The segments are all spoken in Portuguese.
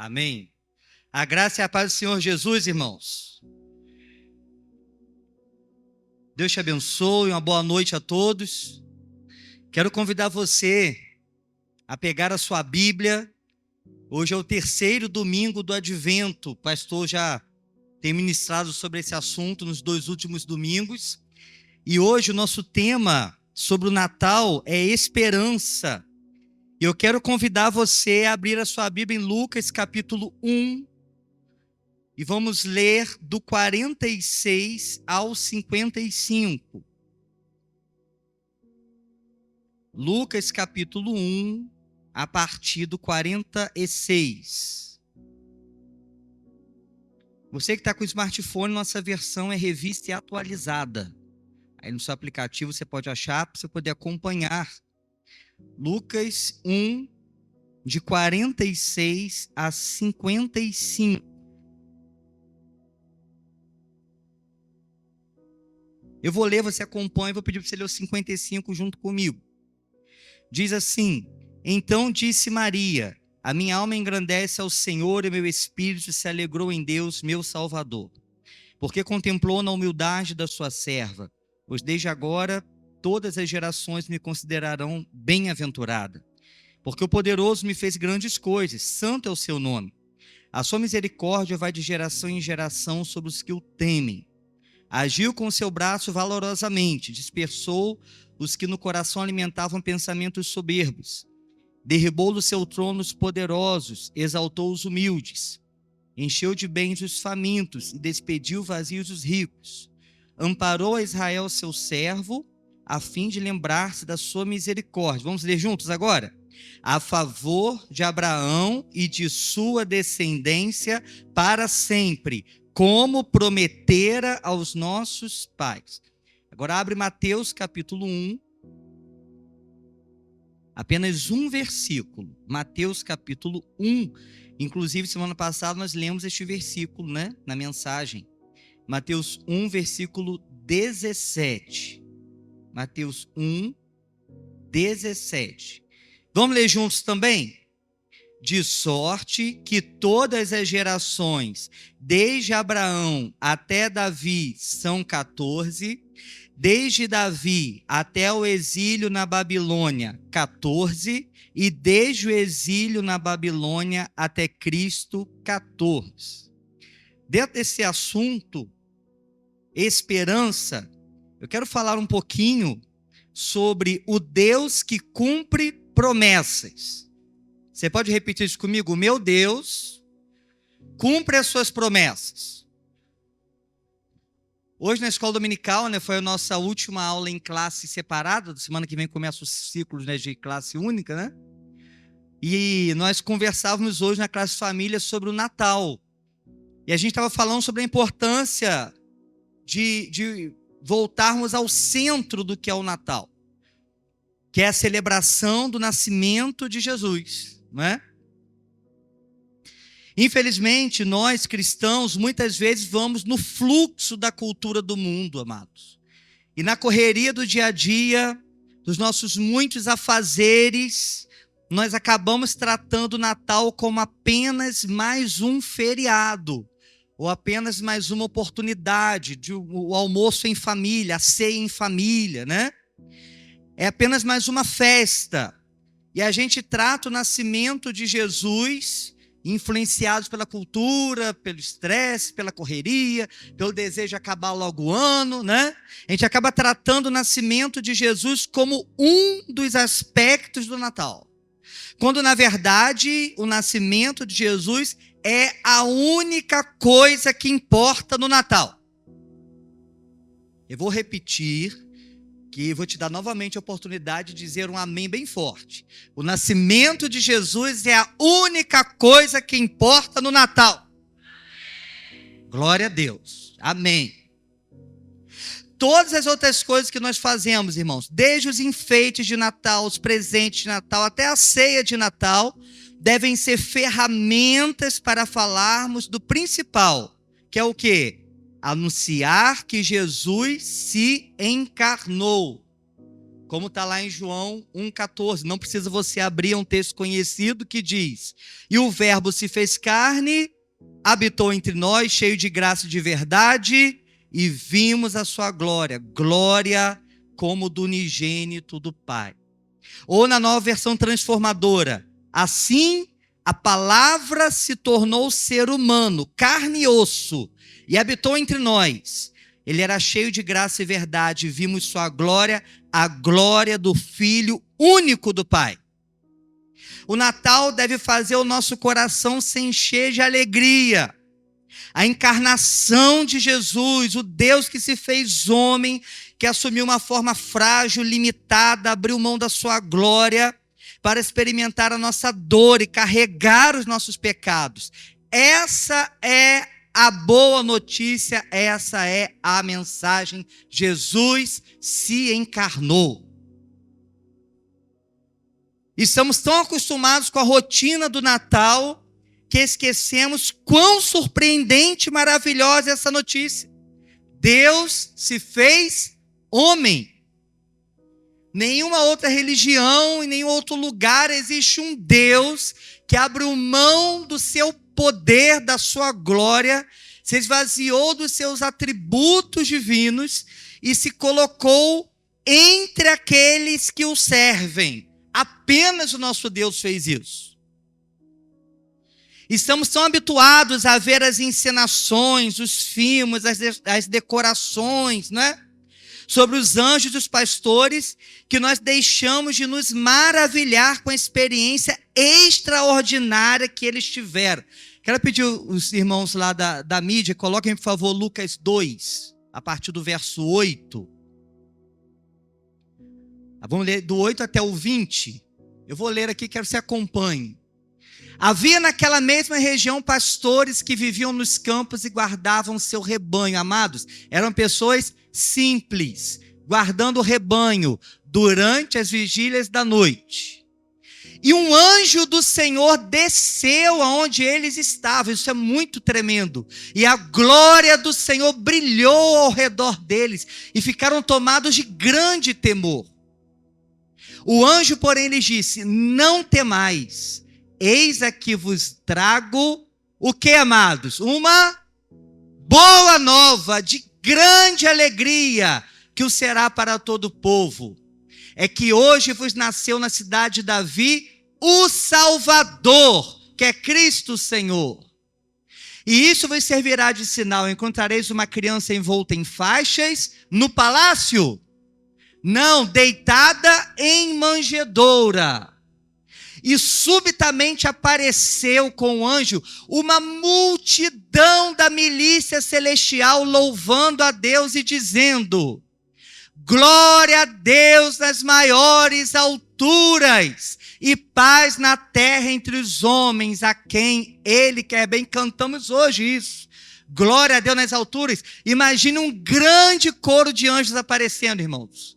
Amém. A graça e a paz do Senhor Jesus, irmãos. Deus te abençoe, uma boa noite a todos. Quero convidar você a pegar a sua Bíblia. Hoje é o terceiro domingo do Advento. O pastor já tem ministrado sobre esse assunto nos 2 últimos domingos. E hoje o nosso tema sobre o Natal é esperança. E eu quero convidar você a abrir a sua Bíblia em Lucas capítulo 1. E vamos ler do 46 ao 55. Lucas capítulo 1, a partir do 46. Você que está com o smartphone, nossa versão é revista e atualizada. Aí no seu aplicativo você pode achar para você poder acompanhar. Lucas 1, de 46 a 55. Eu vou ler, você acompanha, vou pedir para você ler o 55 junto comigo. Diz assim: Então disse Maria, a minha alma engrandece ao Senhor e meu espírito se alegrou em Deus, meu Salvador, porque contemplou na humildade da sua serva, pois desde agora todas as gerações me considerarão bem-aventurada, porque o poderoso me fez grandes coisas, santo é o seu nome. A sua misericórdia vai de geração em geração sobre os que o temem. Agiu com o seu braço valorosamente, dispersou os que no coração alimentavam pensamentos soberbos. Derribou do seu trono os poderosos, exaltou os humildes. Encheu de bens os famintos e despediu vazios os ricos. Amparou a Israel, seu servo, a fim de lembrar-se da sua misericórdia. Vamos ler juntos agora? A favor de Abraão e de sua descendência para sempre, como prometera aos nossos pais. Agora abre Mateus capítulo 1, apenas um versículo. Mateus capítulo 1, inclusive semana passada nós lemos este versículo, né, na mensagem. Mateus 1, versículo 17. Mateus 1, 17. Vamos ler juntos também? De sorte que todas as gerações, desde Abraão até Davi, são 14, desde Davi até o exílio na Babilônia, 14, e desde o exílio na Babilônia até Cristo, 14. Dentro desse assunto, esperança, eu quero falar um pouquinho sobre o Deus que cumpre promessas. Você pode repetir isso comigo? O meu Deus cumpre as suas promessas. Hoje na escola dominical, né, foi a nossa última aula em classe separada. Semana que vem começa os ciclos, né, de classe única, né? E nós conversávamos hoje na classe família sobre o Natal. E a gente estava falando sobre a importância de voltarmos ao centro do que é o Natal, que é a celebração do nascimento de Jesus. Não é? Infelizmente, nós cristãos muitas vezes vamos no fluxo da cultura do mundo, amados. E na correria do dia a dia, dos nossos muitos afazeres, nós acabamos tratando o Natal como apenas mais um feriado, ou apenas mais uma oportunidade de o almoço em família, a ceia em família, né? É apenas mais uma festa. E a gente trata o nascimento de Jesus, influenciados pela cultura, pelo estresse, pela correria, pelo desejo de acabar logo o ano, né? A gente acaba tratando o nascimento de Jesus como um dos aspectos do Natal. Quando, na verdade, o nascimento de Jesus é a única coisa que importa no Natal. Eu vou repetir, que vou te dar novamente a oportunidade de dizer um amém bem forte. O nascimento de Jesus é a única coisa que importa no Natal. Glória a Deus. Amém. Todas as outras coisas que nós fazemos, irmãos, desde os enfeites de Natal, os presentes de Natal, até a ceia de Natal, devem ser ferramentas para falarmos do principal, que é o quê? Anunciar que Jesus se encarnou. Como está lá em João 1,14. Não precisa você abrir, um texto conhecido que diz: e o verbo se fez carne, habitou entre nós, cheio de graça e de verdade, e vimos a sua glória, glória como do unigênito do Pai. Ou na nova versão transformadora: assim a palavra se tornou ser humano, carne e osso, e habitou entre nós. Ele era cheio de graça e verdade, vimos sua glória, a glória do Filho único do Pai. O Natal deve fazer o nosso coração se encher de alegria. A encarnação de Jesus, o Deus que se fez homem, que assumiu uma forma frágil, limitada, abriu mão da sua glória para experimentar a nossa dor e carregar os nossos pecados. Essa é a boa notícia, essa é a mensagem. Jesus se encarnou. Estamos tão acostumados com a rotina do Natal que esquecemos quão surpreendente e maravilhosa é essa notícia. Deus se fez homem. Nenhuma outra religião, em nenhum outro lugar existe um Deus que abriu mão do seu poder, da sua glória, se esvaziou dos seus atributos divinos e se colocou entre aqueles que o servem. Apenas o nosso Deus fez isso. Estamos tão habituados a ver as encenações, os filmes, as decorações, né? Sobre os anjos e os pastores, que nós deixamos de nos maravilhar com a experiência extraordinária que eles tiveram. Quero pedir os irmãos lá da mídia, coloquem, por favor, Lucas 2, a partir do verso 8. Vamos ler do 8 até o 20. Eu vou ler aqui, quero que você acompanhe. Havia naquela mesma região pastores que viviam nos campos e guardavam seu rebanho. Amados, eram pessoas simples, guardando o rebanho durante as vigílias da noite. E um anjo do Senhor desceu aonde eles estavam. Isso é muito tremendo. E a glória do Senhor brilhou ao redor deles e ficaram tomados de grande temor. O anjo, porém, lhes disse: não temais, eis aqui vos trago o que, amados? Uma boa nova de grande alegria, que o será para todo o povo. É que hoje vos nasceu na cidade de Davi o Salvador, que é Cristo o Senhor. E isso vos servirá de sinal: encontrareis uma criança envolta em faixas no palácio? Não, deitada em manjedoura. E subitamente apareceu com o anjo uma multidão da milícia celestial, louvando a Deus e dizendo: glória a Deus nas maiores alturas, e paz na terra entre os homens, a quem Ele quer bem. Cantamos hoje isso. Glória a Deus nas alturas. Imagine um grande coro de anjos aparecendo, irmãos.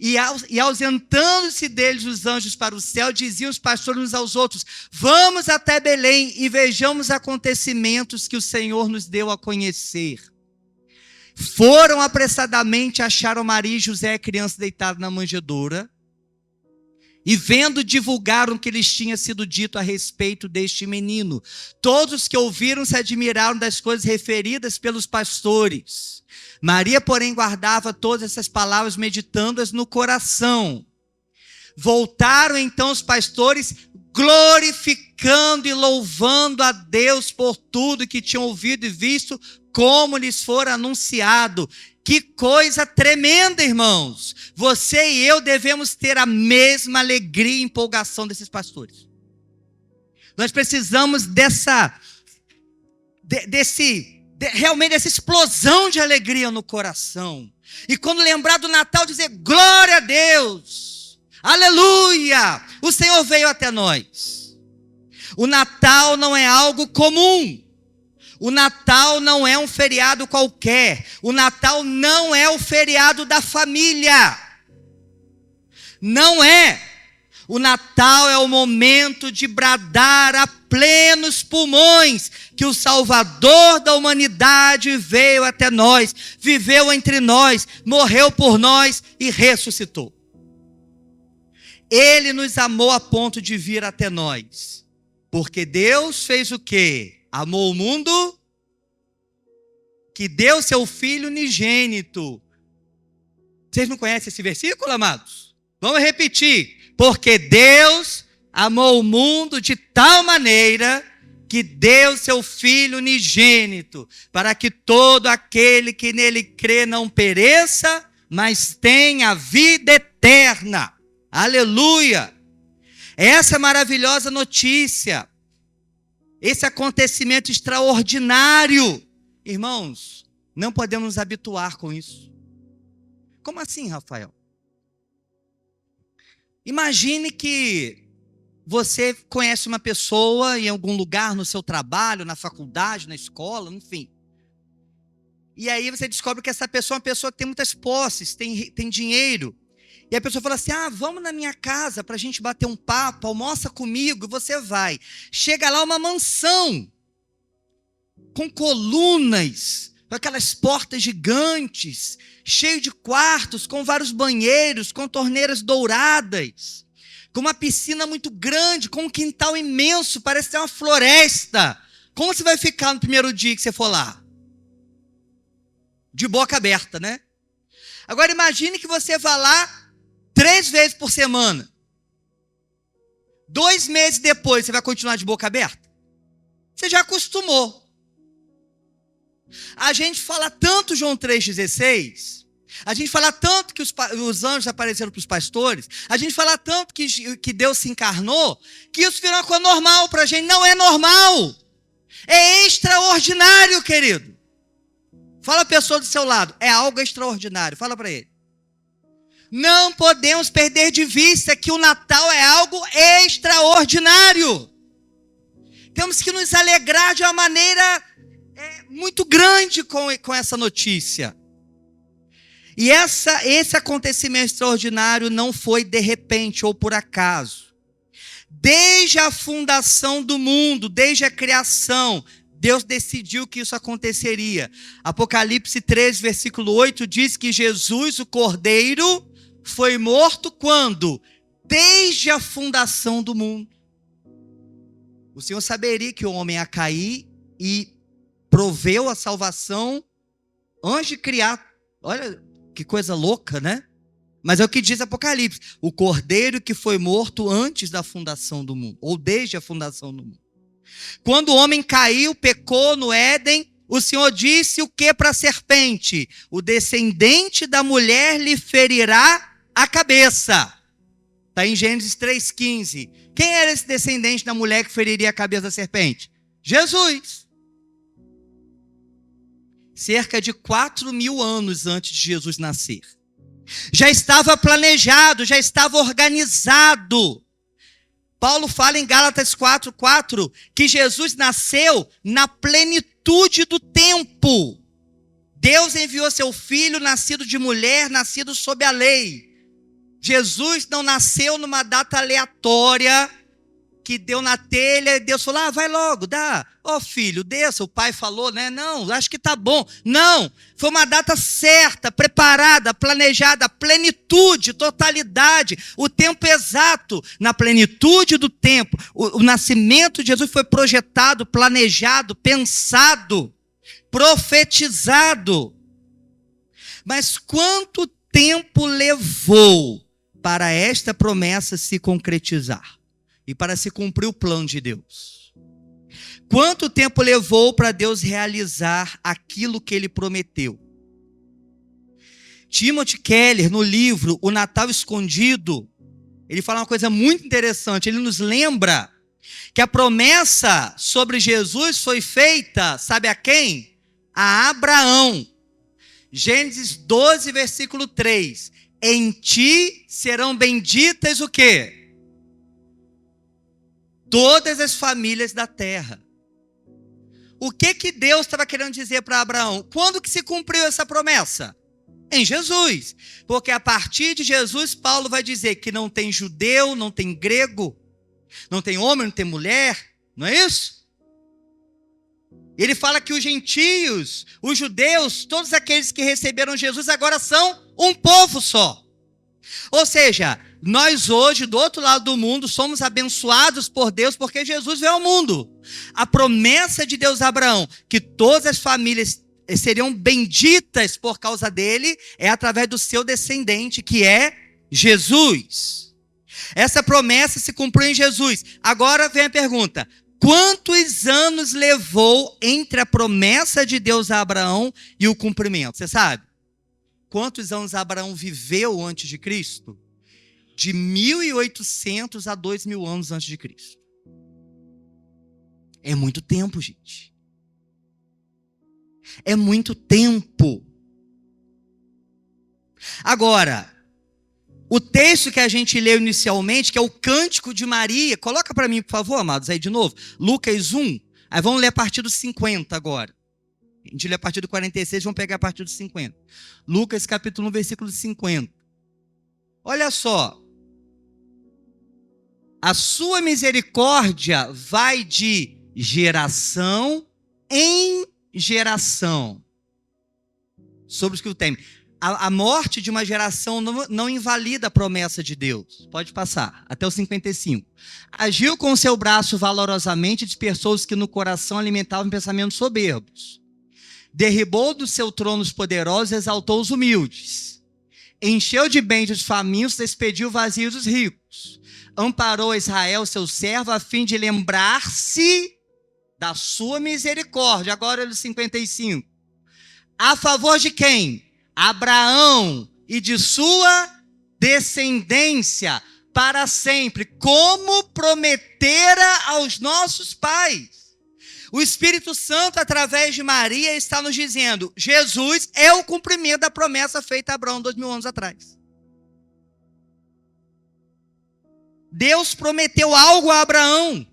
E ausentando-se deles os anjos para o céu, diziam os pastores uns aos outros: vamos até Belém e vejamos acontecimentos que o Senhor nos deu a conhecer. Foram apressadamente, acharam Maria e José, a criança deitada na manjedoura, e vendo, divulgaram o que lhes tinha sido dito a respeito deste menino. Todos que ouviram se admiraram das coisas referidas pelos pastores. Maria, porém, guardava todas essas palavras, meditando-as no coração. Voltaram então os pastores, glorificando e louvando a Deus por tudo que tinham ouvido e visto, como lhes fora anunciado. Que coisa tremenda, irmãos! Você e eu devemos ter a mesma alegria e empolgação desses pastores. Nós precisamos realmente dessa explosão de alegria no coração. E quando lembrar do Natal, dizer: glória a Deus! Aleluia! O Senhor veio até nós. O Natal não é algo comum. O Natal não é um feriado qualquer. O Natal não é o feriado da família. Não é. O Natal é o momento de bradar a plenos pulmões que o Salvador da humanidade veio até nós, viveu entre nós, morreu por nós e ressuscitou. Ele nos amou a ponto de vir até nós. Porque Deus fez o quê? Amou o mundo, que deu seu Filho unigênito. Vocês não conhecem esse versículo, amados? Vamos repetir. Porque Deus amou o mundo de tal maneira que deu seu Filho unigênito, para que todo aquele que nele crê não pereça, mas tenha a vida eterna. Aleluia! Essa maravilhosa notícia, esse acontecimento extraordinário, irmãos, não podemos nos habituar com isso. Como assim, Rafael? Imagine que você conhece uma pessoa em algum lugar, no seu trabalho, na faculdade, na escola, enfim. E aí você descobre que essa pessoa é uma pessoa que tem muitas posses, tem dinheiro. E a pessoa fala assim, vamos na minha casa para a gente bater um papo, almoça comigo, e você vai. Chega lá uma mansão, com colunas, com aquelas portas gigantes, cheio de quartos, com vários banheiros, com torneiras douradas, com uma piscina muito grande, com um quintal imenso, parece ser uma floresta. Como você vai ficar no primeiro dia que você for lá? De boca aberta, né? Agora imagine que você vá lá 3 vezes por semana. 2 meses depois, você vai continuar de boca aberta? Você já acostumou. A gente fala tanto João 3,16... A gente fala tanto que os anjos apareceram para os pastores, a gente fala tanto que Deus se encarnou, que isso virou uma coisa normal para a gente. Não é normal, é extraordinário, querido. Fala a pessoa do seu lado, é algo extraordinário, fala para ele. Não podemos perder de vista que o Natal é algo extraordinário. Temos que nos alegrar de uma maneira muito grande com essa notícia. E esse acontecimento extraordinário não foi de repente ou por acaso. Desde a fundação do mundo, desde a criação, Deus decidiu que isso aconteceria. Apocalipse 13, versículo 8, diz que Jesus, o Cordeiro, foi morto quando? Desde a fundação do mundo. O Senhor saberia que o homem ia cair e proveu a salvação antes de criar. Olha que coisa louca, né? Mas é o que diz Apocalipse. O Cordeiro que foi morto antes da fundação do mundo, ou desde a fundação do mundo. Quando o homem caiu, pecou no Éden, o Senhor disse o que para a serpente? O descendente da mulher lhe ferirá a cabeça. Está em Gênesis 3,15. Quem era esse descendente da mulher que feriria a cabeça da serpente? Jesus. Cerca de 4.000 anos antes de Jesus nascer. Já estava planejado, já estava organizado. Paulo fala em Gálatas 4,4 que Jesus nasceu na plenitude do tempo. Deus enviou seu filho, nascido de mulher, nascido sob a lei. Jesus não nasceu numa data aleatória, que deu na telha, e Deus falou, vai logo, dá. Filho, desça, o pai falou, né? Não, acho que tá bom. Não, foi uma data certa, preparada, planejada, plenitude, totalidade, o tempo exato. Na plenitude do tempo, o nascimento de Jesus foi projetado, planejado, pensado, profetizado. Mas quanto tempo levou para esta promessa se concretizar? E para se cumprir o plano de Deus. Quanto tempo levou para Deus realizar aquilo que Ele prometeu? Timothy Keller, no livro O Natal Escondido, ele fala uma coisa muito interessante. Ele nos lembra que a promessa sobre Jesus foi feita, sabe a quem? A Abraão. Gênesis 12, versículo 3. Em ti serão benditas o quê? Todas as famílias da terra. O que Deus estava querendo dizer para Abraão? Quando que se cumpriu essa promessa? Em Jesus. Porque a partir de Jesus, Paulo vai dizer que não tem judeu, não tem grego, não tem homem, não tem mulher, não é isso? Ele fala que os gentios, os judeus, todos aqueles que receberam Jesus agora são um povo só. Ou seja, Nós hoje, do outro lado do mundo, somos abençoados por Deus porque Jesus veio ao mundo. A promessa de Deus a Abraão, que todas as famílias seriam benditas por causa dele, é através do seu descendente, que é Jesus. Essa promessa se cumpriu em Jesus. Agora vem a pergunta: quantos anos levou entre a promessa de Deus a Abraão e o cumprimento? Você sabe? Quantos anos Abraão viveu antes de Cristo? De 1.800 a 2.000 anos antes de Cristo. É muito tempo, gente. É muito tempo. Agora, o texto que a gente leu inicialmente, que é o Cântico de Maria, coloca para mim, por favor, amados, aí de novo, Lucas 1, aí vamos ler a partir do 50 agora. A gente lê a partir do 46, vamos pegar a partir do 50. Lucas capítulo 1, versículo 50. Olha só. A sua misericórdia vai de geração em geração sobre os que o temem. A morte de uma geração não invalida a promessa de Deus. Pode passar, até o 55. Agiu com o seu braço valorosamente e dispersou os que no coração alimentavam pensamentos soberbos. Derribou do seu trono os poderosos e exaltou os humildes. Encheu de bens os famintos, despediu vazios os ricos. Amparou Israel, seu servo, a fim de lembrar-se da sua misericórdia. Agora no 55. A favor de quem? Abraão e de sua descendência para sempre, como prometera aos nossos pais. O Espírito Santo, através de Maria, está nos dizendo: Jesus é o cumprimento da promessa feita a Abraão 2.000 anos atrás. Deus prometeu algo a Abraão.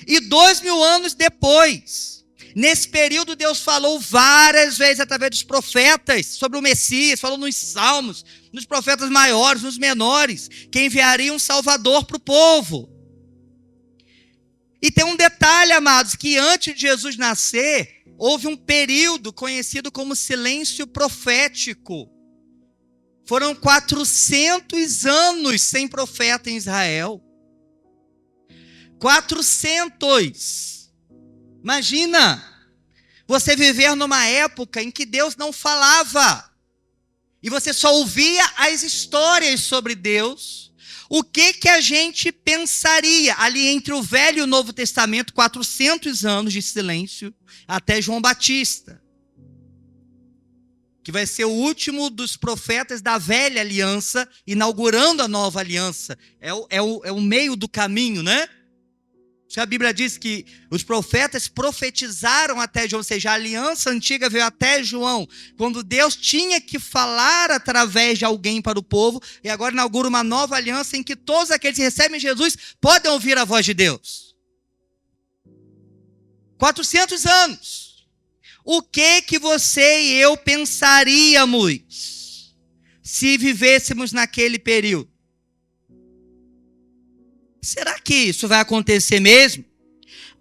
E 2.000 anos depois, nesse período, Deus falou várias vezes através dos profetas sobre o Messias, falou nos Salmos, nos profetas maiores, nos menores, que enviaria um Salvador para o povo. E tem um detalhe, amados, que antes de Jesus nascer, houve um período conhecido como silêncio profético. Foram 400 anos sem profeta em Israel. 400. Imagina, você viver numa época em que Deus não falava. E você só ouvia as histórias sobre Deus. O que a gente pensaria ali entre o Velho e o Novo Testamento, 400 anos de silêncio, até João Batista, que vai ser o último dos profetas da velha aliança, inaugurando a nova aliança. É o meio do caminho, né? A Bíblia diz que os profetas profetizaram até João, ou seja, a aliança antiga veio até João, quando Deus tinha que falar através de alguém para o povo, e agora inaugura uma nova aliança em que todos aqueles que recebem Jesus podem ouvir a voz de Deus. 400 anos. O que você e eu pensaríamos se vivêssemos naquele período? Será que isso vai acontecer mesmo?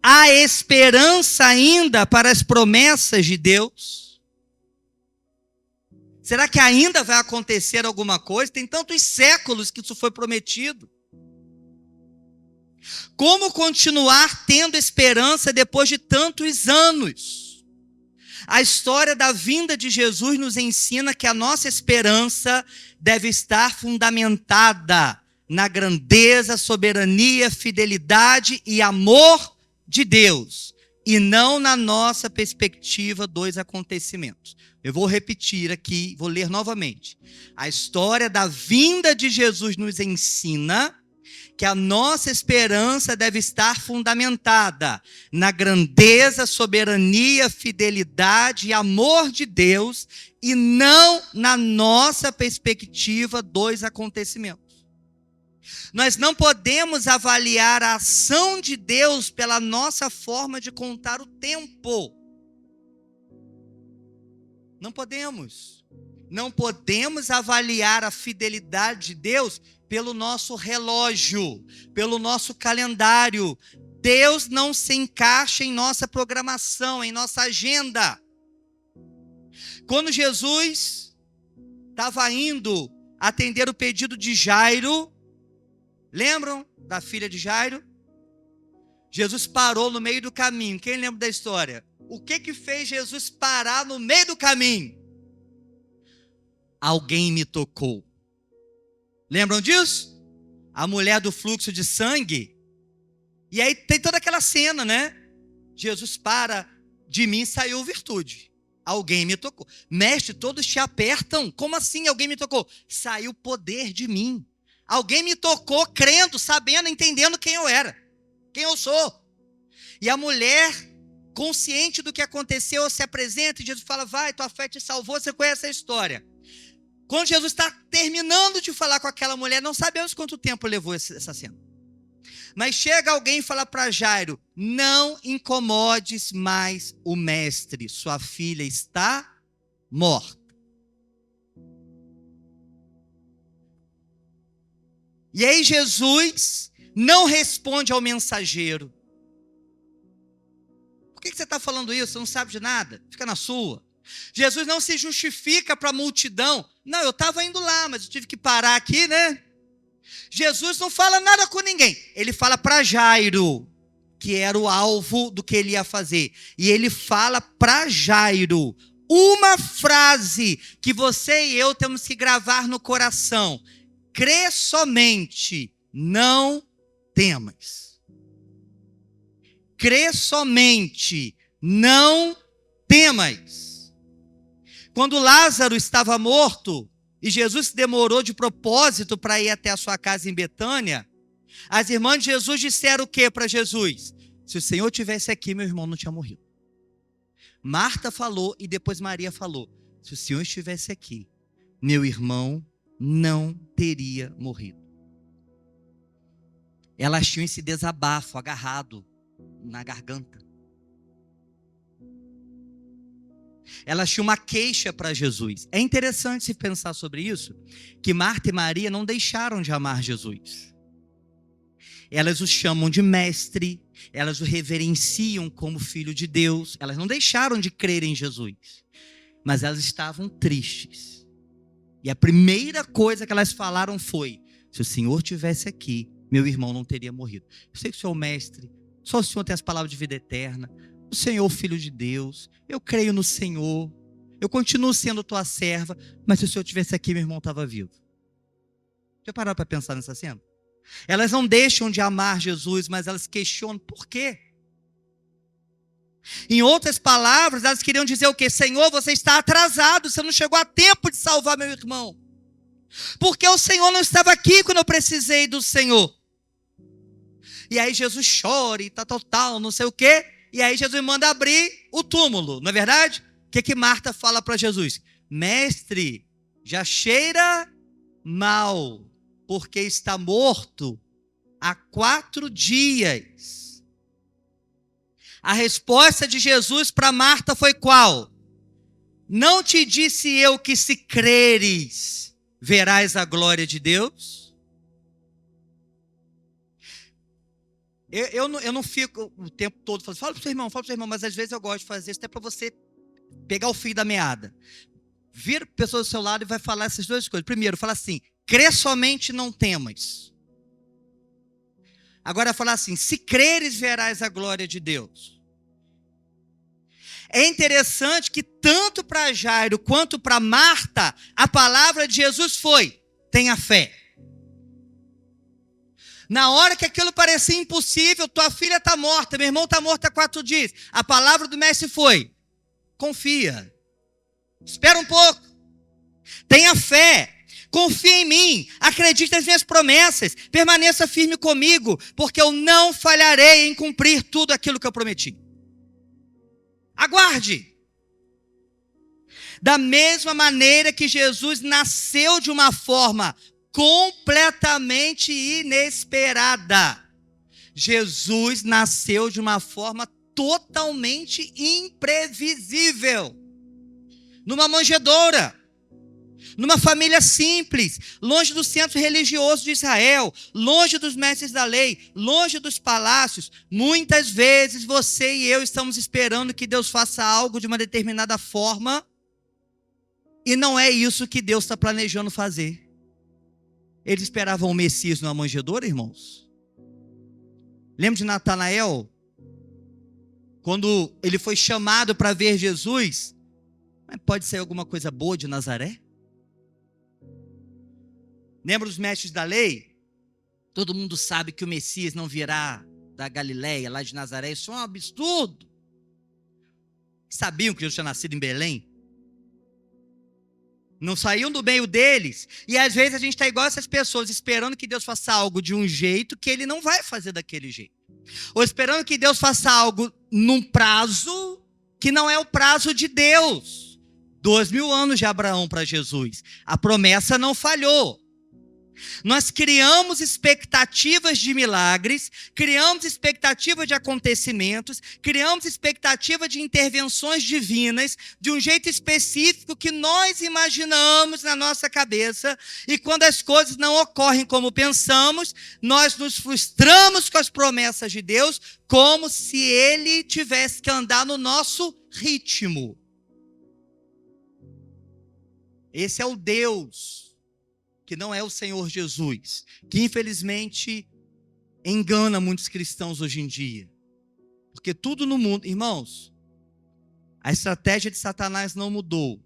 Há esperança ainda para as promessas de Deus? Será que ainda vai acontecer alguma coisa? Tem tantos séculos que isso foi prometido. Como continuar tendo esperança depois de tantos anos? A história da vinda de Jesus nos ensina que a nossa esperança deve estar fundamentada na grandeza, soberania, fidelidade e amor de Deus, e não na nossa perspectiva dos acontecimentos. Eu vou repetir aqui, vou ler novamente. A história da vinda de Jesus nos ensina que a nossa esperança deve estar fundamentada na grandeza, soberania, fidelidade e amor de Deus, e não na nossa perspectiva dos acontecimentos. Nós não podemos avaliar a ação de Deus pela nossa forma de contar o tempo. Não podemos. Não podemos avaliar a fidelidade de Deus pelo nosso relógio, pelo nosso calendário. Deus não se encaixa em nossa programação, em nossa agenda. Quando Jesus estava indo atender o pedido de Jairo. Lembram da filha de Jairo? Jesus parou no meio do caminho. Quem lembra da história? O que fez Jesus parar no meio do caminho? Alguém me tocou. Lembram disso? A mulher do fluxo de sangue. E aí tem toda aquela cena, né? Jesus para, de mim saiu virtude. Alguém me tocou. Mestre, todos te apertam. Como assim alguém me tocou? Saiu poder de mim. Alguém me tocou crendo, sabendo, entendendo quem eu era. Quem eu sou. E a mulher, consciente do que aconteceu, se apresenta e Jesus fala, vai, tua fé te salvou. Você conhece a história. Quando Jesus está terminando de falar com aquela mulher, não sabemos quanto tempo levou essa cena. Mas chega alguém e fala para Jairo, não incomodes mais o mestre, sua filha está morta. E aí Jesus não responde ao mensageiro. Por que você está falando isso? Você não sabe de nada? Fica na sua. Jesus não se justifica para a multidão. Não, eu estava indo lá, mas eu tive que parar aqui, né? Jesus não fala nada com ninguém. Ele fala para Jairo, que era o alvo do que ele ia fazer. E ele fala para Jairo uma frase que você e eu temos que gravar no coração. Crê somente, não temas. Crê somente, não temas. Quando Lázaro estava morto, e Jesus demorou de propósito para ir até a sua casa em Betânia, as irmãs de Jesus disseram o que para Jesus? Se o Senhor tivesse aqui, meu irmão não tinha morrido. Marta falou e depois Maria falou, se o Senhor estivesse aqui, meu irmão não teria morrido. Elas tinham esse desabafo agarrado na garganta. Elas tinham uma queixa para Jesus. É interessante se pensar sobre isso, que Marta e Maria não deixaram de amar Jesus. Elas o chamam de mestre, elas o reverenciam como filho de Deus, elas não deixaram de crer em Jesus, mas elas estavam tristes. E a primeira coisa que elas falaram foi, se o Senhor estivesse aqui, meu irmão não teria morrido. Eu sei que o Senhor é o mestre, só o Senhor tem as palavras de vida eterna, o Senhor é o Filho de Deus, eu creio no Senhor, eu continuo sendo tua serva, mas se o Senhor estivesse aqui, meu irmão estava vivo. Já pararam para pensar nessa cena? Elas não deixam de amar Jesus, mas elas questionam por quê? Em outras palavras, elas queriam dizer o quê? Senhor, você está atrasado, você não chegou a tempo de salvar meu irmão. Porque o Senhor não estava aqui quando eu precisei do Senhor. E aí Jesus chora e tal, não sei o quê. E aí Jesus manda abrir o túmulo, não é verdade? O que Marta fala para Jesus? Mestre, já cheira mal, porque está morto há 4 dias. A resposta de Jesus para Marta foi qual? Não te disse eu que se creres, verás a glória de Deus? Eu não fico o tempo todo falando, fala para o seu irmão, mas às vezes eu gosto de fazer isso até para você pegar o fio da meada. Vira a pessoa do seu lado e vai falar essas duas coisas. Primeiro, fala assim, crê somente, não temas. Agora fala assim, se creres, verás a glória de Deus. É interessante que tanto para Jairo quanto para Marta, a palavra de Jesus foi, tenha fé. Na hora que aquilo parecia impossível, tua filha está morta, meu irmão está morto há 4 dias. A palavra do mestre foi, confia, espera um pouco, tenha fé. Confia em mim, acredite nas minhas promessas, permaneça firme comigo, porque eu não falharei em cumprir tudo aquilo que eu prometi. Aguarde. Da mesma maneira que Jesus nasceu de uma forma completamente inesperada, Jesus nasceu de uma forma totalmente imprevisível, numa manjedoura. Numa família simples, longe do centro religioso de Israel, longe dos mestres da lei, longe dos palácios. Muitas vezes você e eu estamos esperando que Deus faça algo de uma determinada forma e não é isso que Deus está planejando fazer. Eles esperavam o Messias numa manjedoura, irmãos? Lembra de Natanael? Quando ele foi chamado para ver Jesus, mas pode ser alguma coisa boa de Nazaré? Lembra dos mestres da lei? Todo mundo sabe que o Messias não virá da Galileia, lá de Nazaré. Isso é um absurdo. Sabiam que Jesus tinha nascido em Belém? Não saíam do meio deles. E às vezes a gente está igual essas pessoas, esperando que Deus faça algo de um jeito que Ele não vai fazer daquele jeito. Ou esperando que Deus faça algo num prazo que não é o prazo de Deus. 2000 anos de Abraão para Jesus. A promessa não falhou. Nós criamos expectativas de milagres, criamos expectativas de acontecimentos, criamos expectativa de intervenções divinas, de um jeito específico que nós imaginamos na nossa cabeça, e quando as coisas não ocorrem como pensamos, nós nos frustramos com as promessas de Deus, como se Ele tivesse que andar no nosso ritmo. Esse é o Deus que não é o Senhor Jesus, que infelizmente engana muitos cristãos hoje em dia. Porque tudo no mundo, irmãos, a estratégia de Satanás não mudou.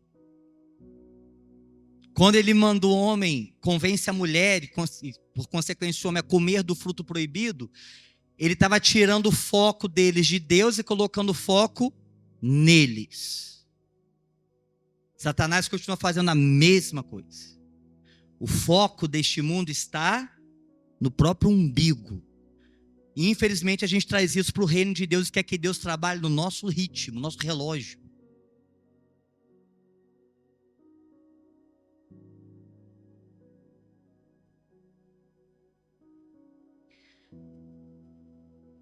Quando ele manda o homem, convence a mulher, e por consequência o homem a comer do fruto proibido, ele estava tirando o foco deles de Deus e colocando o foco neles. Satanás continua fazendo a mesma coisa. O foco deste mundo está no próprio umbigo. E infelizmente a gente traz isso para o reino de Deus e quer que Deus trabalhe no nosso ritmo, no nosso relógio.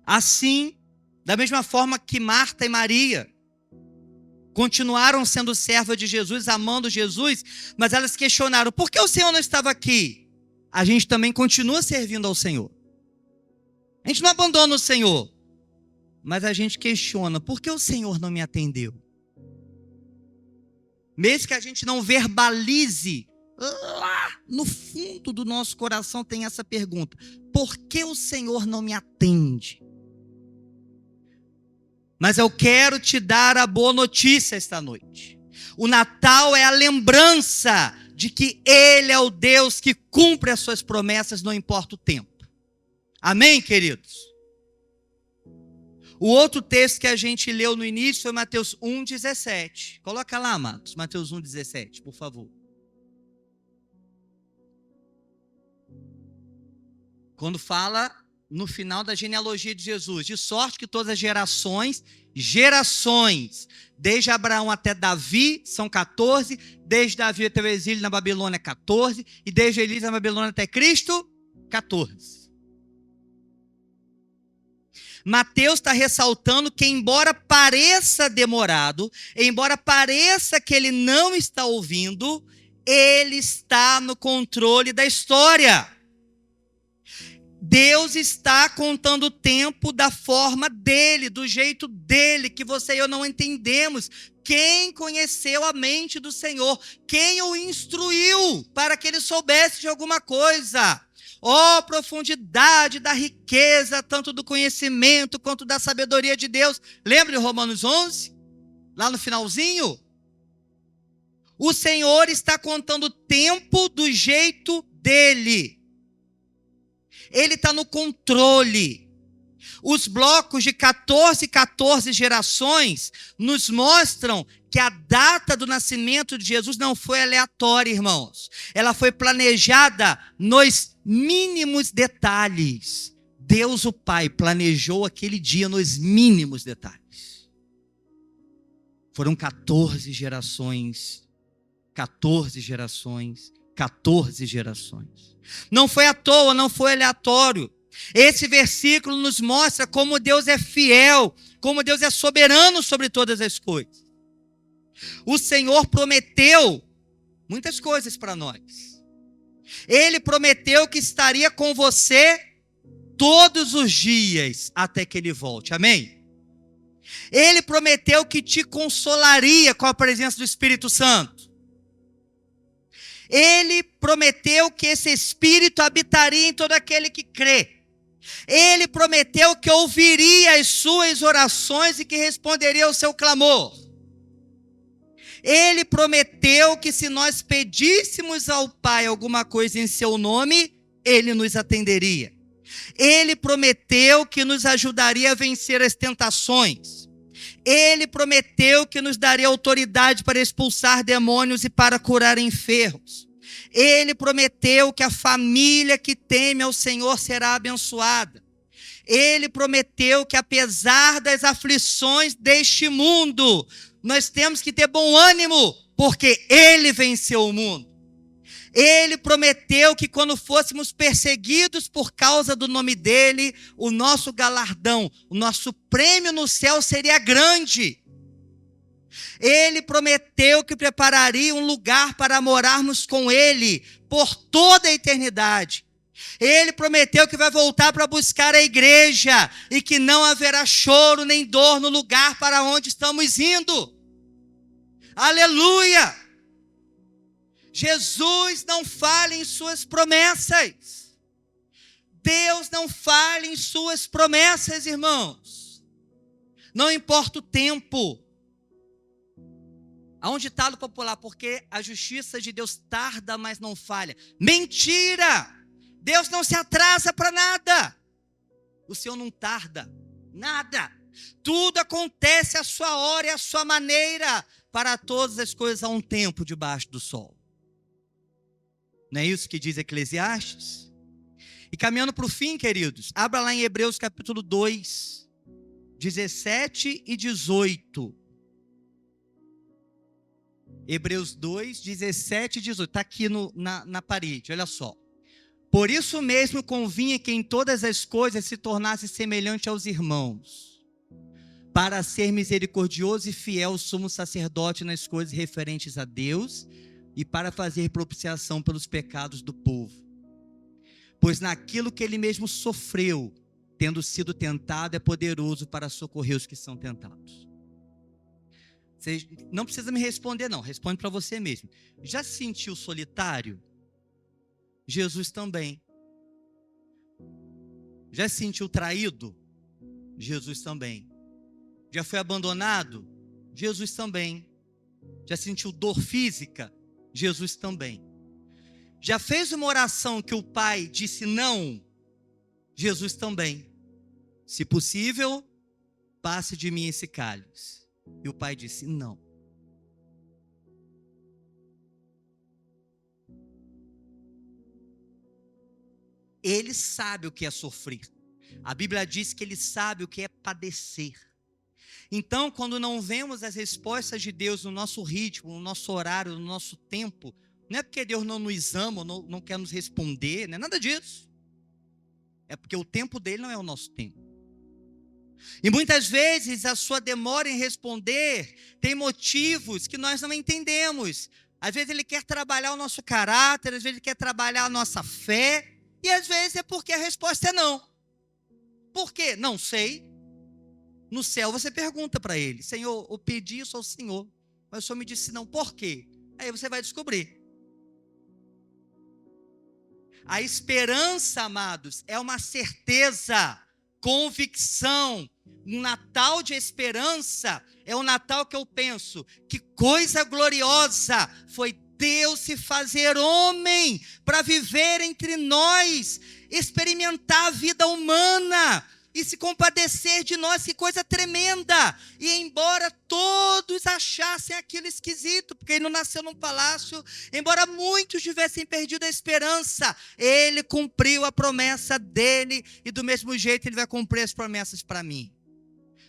Assim, da mesma forma que Marta e Maria continuaram sendo servas de Jesus, amando Jesus, mas elas questionaram, por que o Senhor não estava aqui? A gente também continua servindo ao Senhor. A gente não abandona o Senhor, mas a gente questiona, por que o Senhor não me atendeu? Mesmo que a gente não verbalize, lá no fundo do nosso coração tem essa pergunta, por que o Senhor não me atende? Mas eu quero te dar a boa notícia esta noite. O Natal é a lembrança de que Ele é o Deus que cumpre as suas promessas, não importa o tempo. Amém, queridos? O outro texto que a gente leu no início foi Mateus 1,17. Coloca lá, amados, Mateus 1,17, por favor. Quando fala no final da genealogia de Jesus, de sorte que todas as gerações, desde Abraão até Davi, são 14, desde Davi até o exílio na Babilônia, 14, e desde Elias na Babilônia até Cristo, 14. Mateus está ressaltando que, embora pareça demorado, embora pareça que ele não está ouvindo, ele está no controle da história. Deus está contando o tempo da forma dele, do jeito dele, que você e eu não entendemos. Quem conheceu a mente do Senhor? Quem o instruiu para que ele soubesse de alguma coisa? Ó, profundidade da riqueza, tanto do conhecimento quanto da sabedoria de Deus. Lembra de Romanos 11? Lá no finalzinho? O Senhor está contando o tempo do jeito dele. Ele está no controle. Os blocos de 14 gerações nos mostram que a data do nascimento de Jesus não foi aleatória, irmãos. Ela foi planejada nos mínimos detalhes. Deus, o Pai, planejou aquele dia nos mínimos detalhes. Foram 14 gerações. 14 gerações. 14 gerações. Não foi à toa, não foi aleatório. Esse versículo nos mostra como Deus é fiel, como Deus é soberano sobre todas as coisas. O Senhor prometeu muitas coisas para nós. Ele prometeu que estaria com você todos os dias até que Ele volte. Amém? Ele prometeu que te consolaria com a presença do Espírito Santo. Ele prometeu que esse Espírito habitaria em todo aquele que crê. Ele prometeu que ouviria as suas orações e que responderia ao seu clamor. Ele prometeu que se nós pedíssemos ao Pai alguma coisa em seu nome, Ele nos atenderia. Ele prometeu que nos ajudaria a vencer as tentações. Ele prometeu que nos daria autoridade para expulsar demônios e para curar enfermos. Ele prometeu que a família que teme ao Senhor será abençoada. Ele prometeu que apesar das aflições deste mundo, nós temos que ter bom ânimo, porque Ele venceu o mundo. Ele prometeu que quando fôssemos perseguidos por causa do nome dEle, o nosso galardão, o nosso prêmio no céu seria grande. Ele prometeu que prepararia um lugar para morarmos com Ele por toda a eternidade. Ele prometeu que vai voltar para buscar a igreja e que não haverá choro nem dor no lugar para onde estamos indo. Aleluia! Jesus não falha em suas promessas. Deus não falha em suas promessas, irmãos. Não importa o tempo. Há um ditado popular, porque a justiça de Deus tarda, mas não falha. Mentira! Deus não se atrasa para nada. O Senhor não tarda, nada. Tudo acontece à sua hora e à sua maneira. Para todas as coisas há um tempo debaixo do sol. Não é isso que diz Eclesiastes? E caminhando para o fim, queridos, abra lá em Hebreus capítulo 2, 17 e 18. Hebreus 2, 17 e 18. Está aqui na parede, olha só. Por isso mesmo convinha que em todas as coisas se tornasse semelhante aos irmãos, para ser misericordioso e fiel sumo sacerdote nas coisas referentes a Deus, e para fazer propiciação pelos pecados do povo. Pois naquilo que ele mesmo sofreu, tendo sido tentado, é poderoso para socorrer os que são tentados. Você não precisa me responder, não. Responde para você mesmo. Já se sentiu solitário? Jesus também. Já se sentiu traído? Jesus também. Já foi abandonado? Jesus também. Já sentiu dor física? Jesus também. Já fez uma oração que o Pai disse não? Jesus também. Se possível, passe de mim esse cálice. E o Pai disse não. Ele sabe o que é sofrer. A Bíblia diz que Ele sabe o que é padecer. Então, quando não vemos as respostas de Deus no nosso ritmo, no nosso horário, no nosso tempo, não é porque Deus não nos ama, não quer nos responder, não é nada disso. É porque o tempo dele não é o nosso tempo. E muitas vezes a sua demora em responder tem motivos que nós não entendemos. Às vezes Ele quer trabalhar o nosso caráter, às vezes Ele quer trabalhar a nossa fé, e às vezes é porque a resposta é não. Por quê? Não sei. No céu você pergunta para Ele: Senhor, eu pedi isso ao Senhor, mas o Senhor me disse não, por quê? Aí você vai descobrir. A esperança, amados, é uma certeza, convicção. Um Natal de esperança é um Natal que eu penso, que coisa gloriosa foi Deus se fazer homem para viver entre nós, experimentar a vida humana e se compadecer de nós, que coisa tremenda. E embora todos achassem aquilo esquisito, porque Ele não nasceu num palácio, embora muitos tivessem perdido a esperança, Ele cumpriu a promessa dEle, e do mesmo jeito Ele vai cumprir as promessas para mim.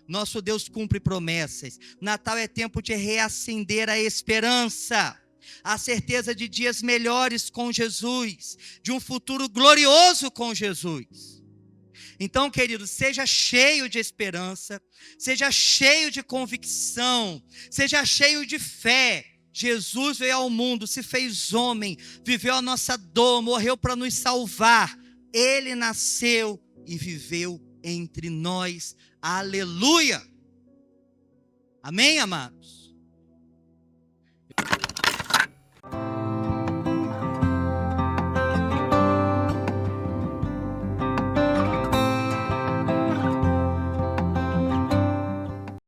Nosso Deus cumpre promessas. Natal é tempo de reacender a esperança, a certeza de dias melhores com Jesus, de um futuro glorioso com Jesus. Então, querido, seja cheio de esperança, seja cheio de convicção, seja cheio de fé. Jesus veio ao mundo, se fez homem, viveu a nossa dor, morreu para nos salvar. Ele nasceu e viveu entre nós. Aleluia! Amém, amados?